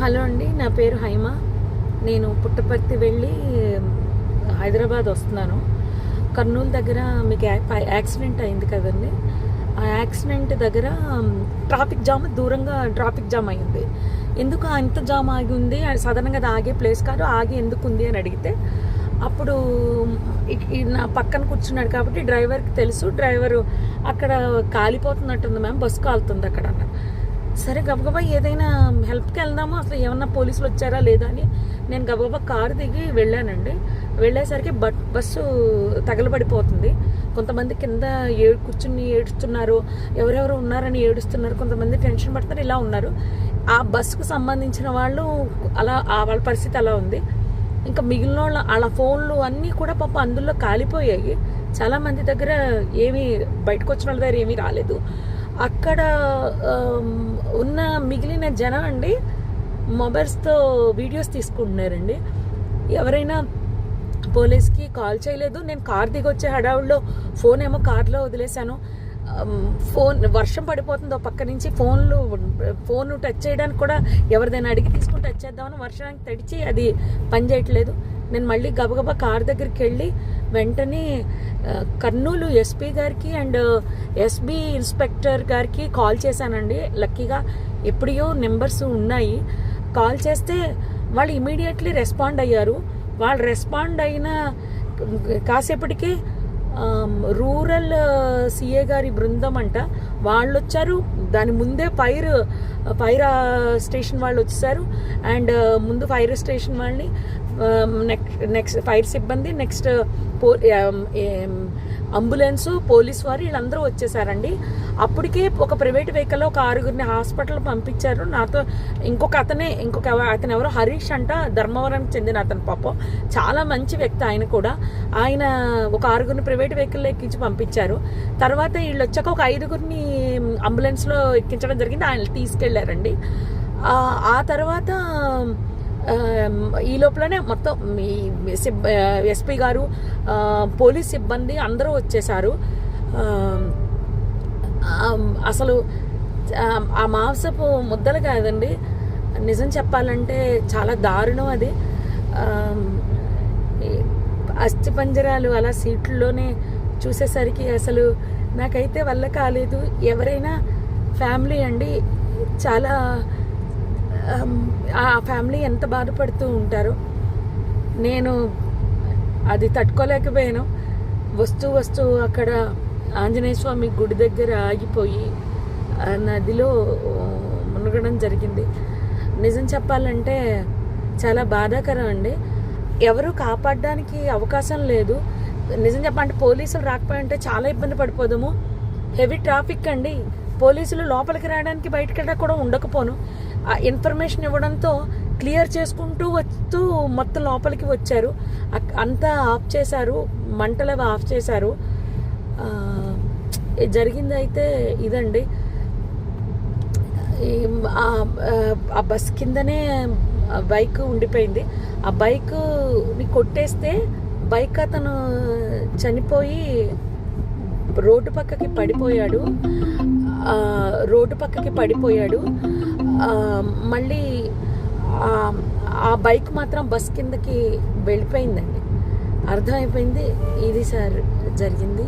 Hello అండి, నా పేరు హైమ. నేను పుట్టపర్తి వెళ్ళి హైదరాబాద్ వస్తున్నాను. కర్నూలు దగ్గర మీకు యాక్సిడెంట్ అయింది కదండి. ఆ యాక్సిడెంట్ దగ్గర దూరంగా ట్రాఫిక్ జామ్ అయింది. ఎందుకు అంత జామ్ ఆగి ఉంది? సాధారణంగా అది ఆగే ప్లేస్ కాదు. ఆగి ఎందుకు ఉంది అని అడిగితే అప్పుడు నా పక్కన కూర్చున్నాడు కాబట్టి డ్రైవర్కి తెలుసు. డ్రైవరు అక్కడ కాలిపోతున్నట్టుంది మ్యామ్, బస్సు కాలుతుంది అక్కడ అన్న. సరే గబగబా ఏదైనా హెల్ప్కి వెళ్దాము, అసలు ఏమన్నా పోలీసులు వచ్చారా లేదా అని నేను గబగబా కారు దిగి వెళ్ళానండి. వెళ్ళేసరికి బస్సు తగలబడిపోతుంది. కొంతమంది కింద కూర్చుని ఏడుస్తున్నారు, ఎవరెవరు ఉన్నారని ఏడుస్తున్నారు, కొంతమంది టెన్షన్ పడుతున్నారు, ఇలా ఉన్నారు. ఆ బస్సుకు సంబంధించిన వాళ్ళు అలా వాళ్ళ పరిస్థితి అలా ఉంది. ఇంకా మిగిలిన వాళ్ళ ఫోన్లు అన్నీ కూడా పాపం అందులో కాలిపోయాయి. చాలామంది దగ్గర ఏమీ బయటకు వచ్చిన వాళ్ళ దగ్గర ఏమీ రాలేదు. అక్కడ ఉన్న మిగిలిన జనం అండి మొబైల్స్తో వీడియోస్ తీసుకుంటున్నారండి. ఎవరైనా పోలీస్కి కాల్ చేయలేదు. నేను కార్ దిగి వచ్చే హడావుల్లో ఫోన్ ఏమో కార్లో వదిలేశాను. వర్షం పడిపోతుందో పక్క నుంచి ఫోన్ టచ్ చేయడానికి కూడా ఎవరిదైనా అడిగి తీసుకుని టచ్ చేద్దామని వర్షానికి తడిచి అది పని చేయట్లేదు. నేను మళ్ళీ గబగబా కార్ దగ్గరికి వెళ్ళి వెంటనే కర్నూలు ఎస్పీ గారికి అండ్ ఎస్బీ ఇన్స్పెక్టర్ గారికి కాల్ చేశానండి. లక్కీగా ఎప్పుడో నెంబర్స్ ఉన్నాయి. కాల్ చేస్తే వాళ్ళు ఇమీడియట్లీ రెస్పాండ్ అయ్యారు. వాళ్ళు రెస్పాండ్ అయిన కాసేపటికి రూరల్ సిఏ గారి బృందం అంట వాళ్ళు వచ్చారు. దాని ముందే ఫైర్ స్టేషన్ వాళ్ళు వచ్చేసారు. అండ్ ముందు ఫైర్ స్టేషన్ వాళ్ళని నెక్స్ట్ ఫైర్ సిబ్బంది, నెక్స్ట్ అంబులెన్సు, పోలీస్ వారు వీళ్ళందరూ వచ్చేసారండి. అప్పటికే ఒక ప్రైవేట్ వెహికల్లో ఒక 6గురిని హాస్పిటల్ పంపించారు. నాతో ఇంకొక అతను ఎవరో హరీష్ అంట, ధర్మవరానికి చెందిన అతను. పాపం చాలా మంచి వ్యక్తి ఆయన కూడా. ఆయన ఒక 6గురిని ప్రైవేట్ వెహికల్లో ఎక్కించి పంపించారు. తర్వాత వీళ్ళు వచ్చాక ఒక 5గురిని అంబులెన్స్లో ఎక్కించడం జరిగింది. ఆయన తీసుకెళ్లారండి. ఆ తర్వాత ఈ లోపలనే మొత్తం ఎస్పీ గారు, పోలీస్ సిబ్బంది అందరూ వచ్చేసారు. అసలు ఆ మాంసపు ముద్దలు కాదండి, నిజం చెప్పాలంటే చాలా దారుణం అది. అస్థిపంజరాలు అలా సీట్లలోనే చూసేసరికి అసలు నాకైతే వల్ల కాలేదు. ఎవరైనా ఫ్యామిలీ అండి, చాలా ఆ ఫ్యామిలీ ఎంత బాధపడుతూ ఉంటారో. నేను అది తట్టుకోలేకపోయాను. వస్తూ అక్కడ ఆంజనేయ స్వామి గుడి దగ్గర ఆగిపోయి నదిలో మునగడం జరిగింది. నిజం చెప్పాలంటే చాలా బాధాకరం అండి. ఎవరు కాపాడడానికి అవకాశం లేదు. నిజం చెప్పాలంటే పోలీసులు రాకపోయింటే చాలా ఇబ్బంది పడిపోదాము. హెవీ ట్రాఫిక్ అండి. పోలీసులు లోపలికి రావడానికి బయటకి కూడా ఉండకపోను. ఆ ఇన్ఫర్మేషన్ ఇవ్వడంతో క్లియర్ చేసుకుంటూ వస్తూ మొత్తం లోపలికి వచ్చారు. అంతా ఆఫ్ చేశారు, మంటలు ఆఫ్ చేశారు. జరిగింది అయితే ఇదండి. ఆ బస్ కిందనే బైక్ ఉండిపోయింది. ఆ బైక్ని కొట్టేస్తే బైక్ అతను చనిపోయి రోడ్డు పక్కకి పడిపోయాడు. మళ్ళీ ఆ బైక్ మాత్రం బస్ కిందకి వెళ్ళిపోయిందండి. అర్థమైపోయింది ఇది సార్ జరిగింది.